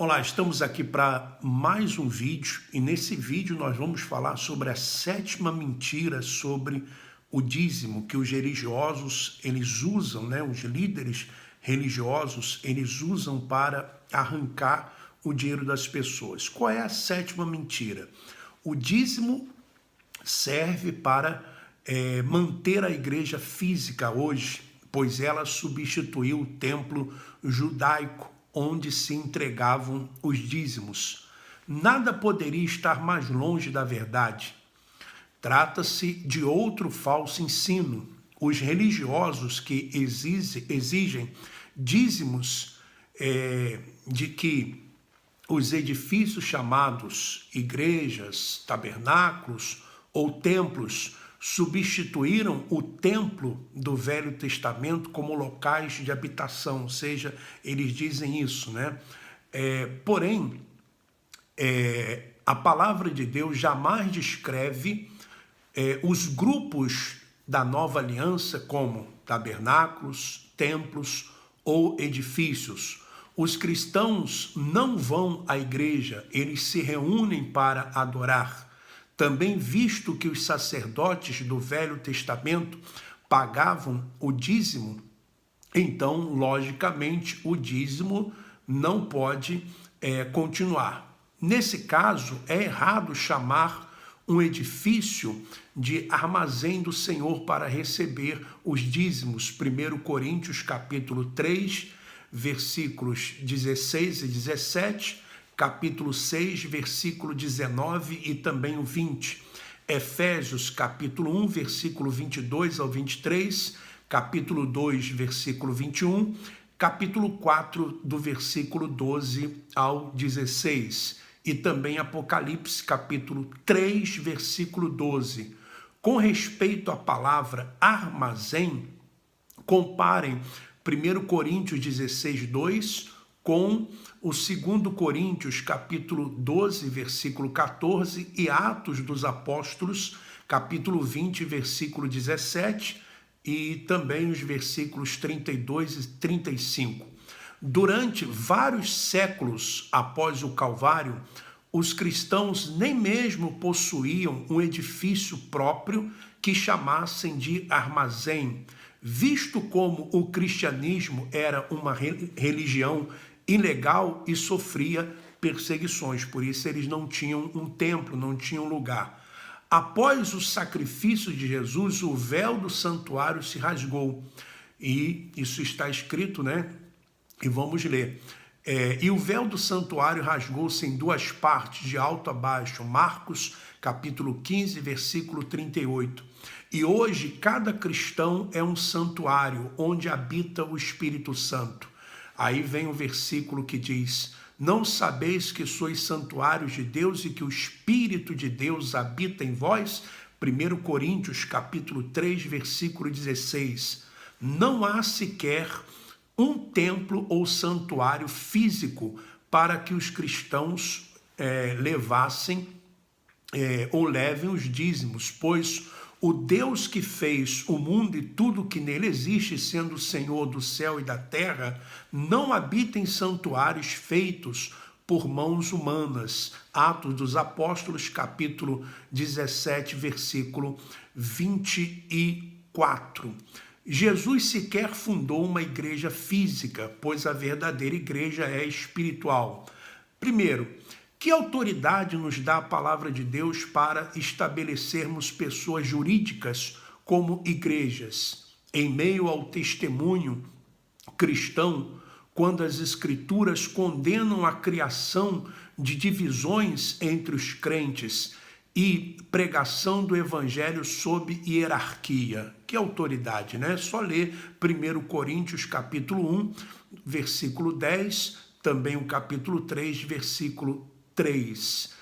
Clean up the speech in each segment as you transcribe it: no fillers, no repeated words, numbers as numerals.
Olá, estamos aqui para mais um vídeo e nesse vídeo nós vamos falar sobre a sétima mentira sobre o dízimo que os religiosos eles usam, os líderes religiosos eles usam para arrancar o dinheiro das pessoas. Qual é a sétima mentira? O dízimo serve para manter a igreja física hoje, pois ela substituiu o templo judaico, onde se entregavam os dízimos. Nada poderia estar mais longe da verdade. Trata-se de outro falso ensino. Os religiosos que exigem dízimos de que os edifícios chamados igrejas, tabernáculos ou templos substituíram o templo do Velho Testamento como locais de habitação, ou seja, eles dizem isso, Porém, a palavra de Deus jamais descreve os grupos da nova aliança como tabernáculos, templos ou edifícios. Os cristãos não vão à igreja, eles se reúnem para adorar. Também visto que os sacerdotes do Velho Testamento pagavam o dízimo, então, logicamente, o dízimo não pode continuar. Nesse caso, é errado chamar um edifício de armazém do Senhor para receber os dízimos. 1 Coríntios capítulo 3, versículos 16 e 17, capítulo 6, versículo 19 e também o 20. Efésios, capítulo 1, versículo 22 ao 23, capítulo 2, versículo 21, capítulo 4, do versículo 12 ao 16, e também Apocalipse, capítulo 3, versículo 12. Com respeito à palavra armazém, comparem 1 Coríntios 16, 2, com o 2 Coríntios, capítulo 12, versículo 14, e Atos dos Apóstolos, capítulo 20, versículo 17, e também os versículos 32 e 35. Durante vários séculos após o Calvário, os cristãos nem mesmo possuíam um edifício próprio que chamassem de armazém. Visto como o cristianismo era uma religião ilegal e sofria perseguições, por isso eles não tinham um templo, não tinham lugar. Após o sacrifício de Jesus, o véu do santuário se rasgou, e isso está escrito, E vamos ler. E o véu do santuário rasgou-se em duas partes, de alto a baixo. Marcos, capítulo 15, versículo 38. E hoje cada cristão é um santuário onde habita o Espírito Santo. Aí vem o versículo que diz: não sabeis que sois santuários de Deus e que o Espírito de Deus habita em vós? 1 Coríntios, capítulo 3, versículo 16. Não há sequer um templo ou santuário físico para que os cristãos levassem ou levem os dízimos, pois o Deus que fez o mundo e tudo que nele existe, sendo o Senhor do céu e da terra, não habita em santuários feitos por mãos humanas. Atos dos Apóstolos, capítulo 17, versículo 24. Jesus sequer fundou uma igreja física, pois a verdadeira igreja é espiritual. Primeiro, que autoridade nos dá a palavra de Deus para estabelecermos pessoas jurídicas como igrejas? Em meio ao testemunho cristão, quando as escrituras condenam a criação de divisões entre os crentes e pregação do evangelho sob hierarquia. Que autoridade, Só ler 1 Coríntios capítulo 1, versículo 10, também o capítulo 3, versículo 3,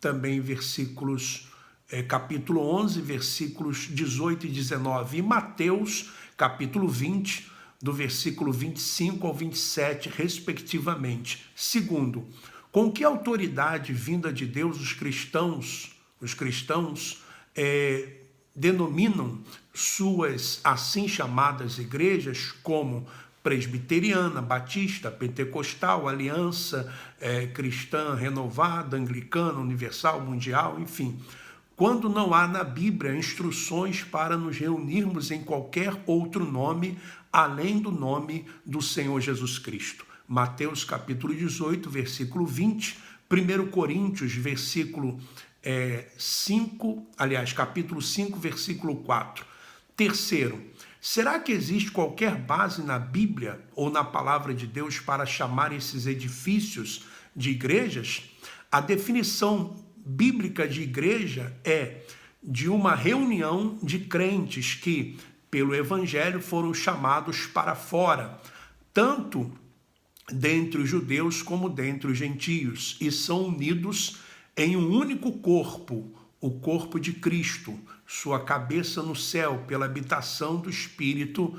também versículos, capítulo 11, versículos 18 e 19, e Mateus, capítulo 20, do versículo 25 ao 27, respectivamente. Segundo, com que autoridade vinda de Deus os cristãos denominam suas assim chamadas igrejas como presbiteriana, batista, pentecostal, aliança cristã renovada, anglicana, universal, mundial, enfim. Quando não há na Bíblia instruções para nos reunirmos em qualquer outro nome, além do nome do Senhor Jesus Cristo. Mateus capítulo 18, versículo 20, 1 Coríntios, capítulo 5, versículo 4. Terceiro, será que existe qualquer base na Bíblia ou na palavra de Deus para chamar esses edifícios de igrejas? A definição bíblica de igreja é de uma reunião de crentes que, pelo Evangelho, foram chamados para fora, tanto dentre os judeus como dentre os gentios, e são unidos em um único corpo, o corpo de Cristo, sua cabeça no céu, pela habitação do Espírito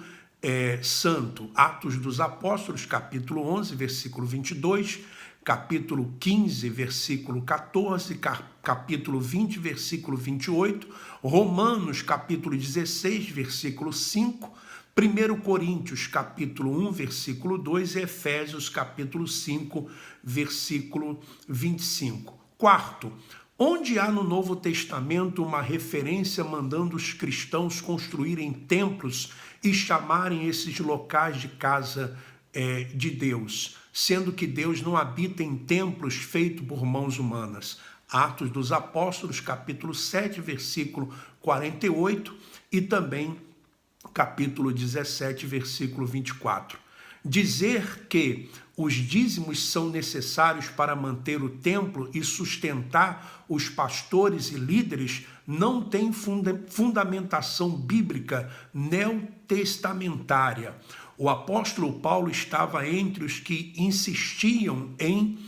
Santo. Atos dos Apóstolos, capítulo 11, versículo 22, capítulo 15, versículo 14, capítulo 20, versículo 28, Romanos, capítulo 16, versículo 5, 1 Coríntios, capítulo 1, versículo 2 e Efésios, capítulo 5, versículo 25. Quarto, onde há no Novo Testamento uma referência mandando os cristãos construírem templos e chamarem esses locais de casa de Deus, sendo que Deus não habita em templos feitos por mãos humanas? Atos dos Apóstolos, capítulo 7, versículo 48 e também capítulo 17, versículo 24. Dizer que os dízimos são necessários para manter o templo e sustentar os pastores e líderes não tem fundamentação bíblica neotestamentária. O apóstolo Paulo estava entre os que insistiam em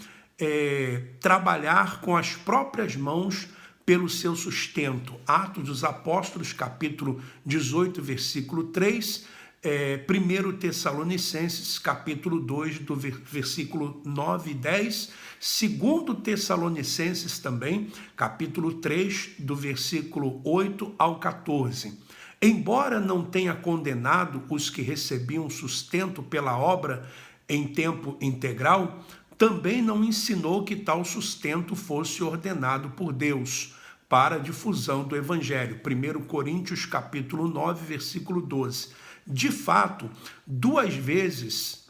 trabalhar com as próprias mãos pelo seu sustento. Atos dos Apóstolos, capítulo 18, versículo 3, 1 Tessalonicenses, capítulo 2, do versículo 9 e 10, 2 Tessalonicenses também, capítulo 3, do versículo 8 ao 14. Embora não tenha condenado os que recebiam sustento pela obra em tempo integral, também não ensinou que tal sustento fosse ordenado por Deus para a difusão do Evangelho. 1 Coríntios, capítulo 9, versículo 12. De fato, duas vezes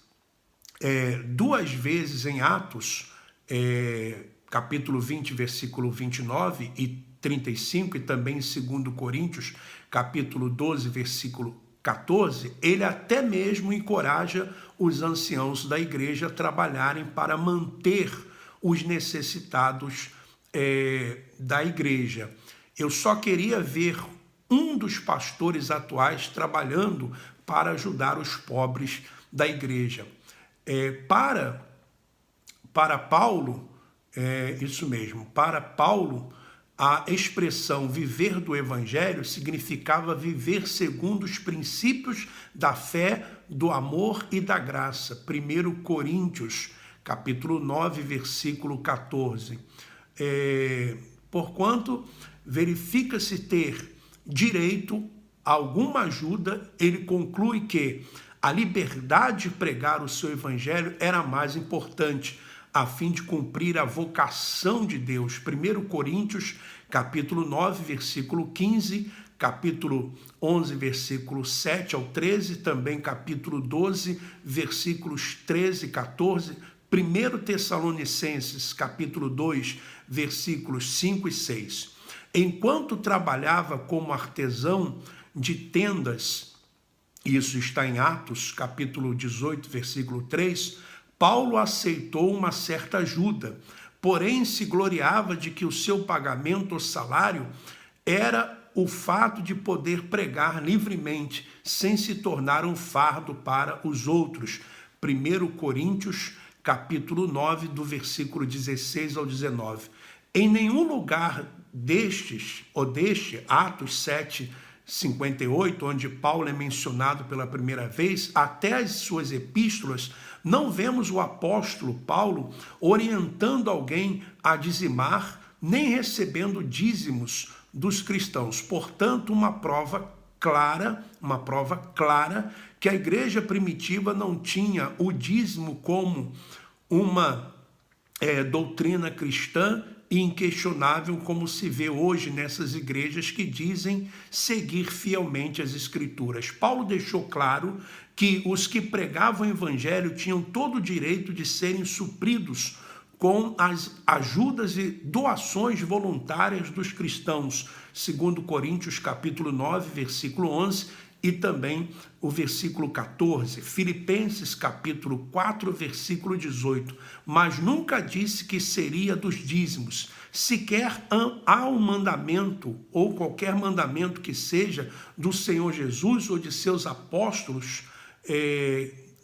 em Atos, capítulo 20, versículo 29 e 35, e também em 2 Coríntios, capítulo 12, versículo 14, ele até mesmo encoraja os anciãos da igreja a trabalharem para manter os necessitados da igreja. Eu só queria ver um dos pastores atuais trabalhando para ajudar os pobres da igreja. Para Paulo, isso mesmo, para Paulo, a expressão viver do evangelho significava viver segundo os princípios da fé, do amor e da graça. 1 Coríntios, capítulo 9, versículo 14. Porquanto verifica-se ter direito a alguma ajuda, ele conclui que a liberdade de pregar o seu evangelho era mais importante, a fim de cumprir a vocação de Deus. 1 Coríntios, capítulo 9, versículo 15, capítulo 11, versículo 7 ao 13, também capítulo 12, versículos 13 e 14, 1 Tessalonicenses, capítulo 2, versículos 5 e 6. Enquanto trabalhava como artesão de tendas, isso está em Atos, capítulo 18, versículo 3, Paulo aceitou uma certa ajuda, porém se gloriava de que o seu pagamento ou salário era o fato de poder pregar livremente, sem se tornar um fardo para os outros. 1 Coríntios, capítulo 9, do versículo 16 ao 19. Em nenhum lugar deste Atos 7, 58, onde Paulo é mencionado pela primeira vez, até as suas epístolas, não vemos o apóstolo Paulo orientando alguém a dizimar, nem recebendo dízimos dos cristãos. Portanto, uma prova clara que a igreja primitiva não tinha o dízimo como uma doutrina cristã e inquestionável, como se vê hoje nessas igrejas que dizem seguir fielmente as Escrituras. Paulo deixou claro que os que pregavam o evangelho tinham todo o direito de serem supridos com as ajudas e doações voluntárias dos cristãos, segundo Coríntios capítulo 9, versículo 11, e também o versículo 14, Filipenses capítulo 4, versículo 18, mas nunca disse que seria dos dízimos. Sequer há um mandamento, ou qualquer mandamento que seja do Senhor Jesus ou de seus apóstolos,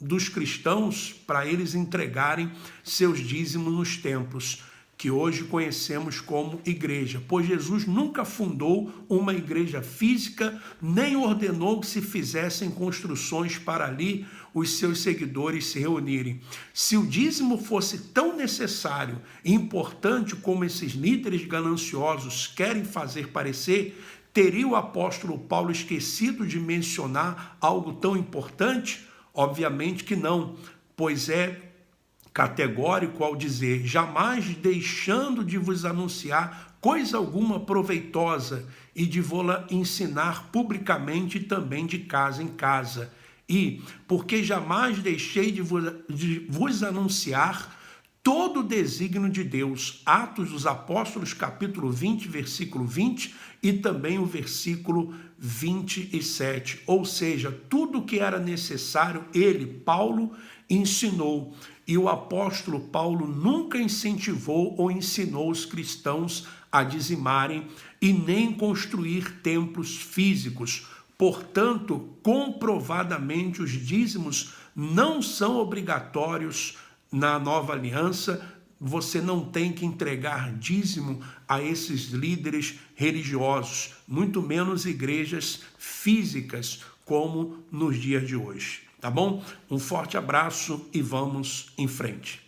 dos cristãos, para eles entregarem seus dízimos nos templos, que hoje conhecemos como igreja, pois Jesus nunca fundou uma igreja física, nem ordenou que se fizessem construções para ali os seus seguidores se reunirem. Se o dízimo fosse tão necessário e importante como esses líderes gananciosos querem fazer parecer, teria o apóstolo Paulo esquecido de mencionar algo tão importante? Obviamente que não, pois é categórico ao dizer: jamais deixando de vos anunciar coisa alguma proveitosa e de vô-la ensinar publicamente e também de casa em casa. E, porque jamais deixei de vos anunciar todo o desígnio de Deus. Atos dos Apóstolos, capítulo 20, versículo 20 e também o versículo 27. Ou seja, tudo o que era necessário, ele, Paulo, ensinou. E o apóstolo Paulo nunca incentivou ou ensinou os cristãos a dizimarem e nem construir templos físicos. Portanto, comprovadamente, os dízimos não são obrigatórios na nova aliança. Você não tem que entregar dízimo a esses líderes religiosos, muito menos igrejas físicas, como nos dias de hoje. Tá bom? Um forte abraço e vamos em frente.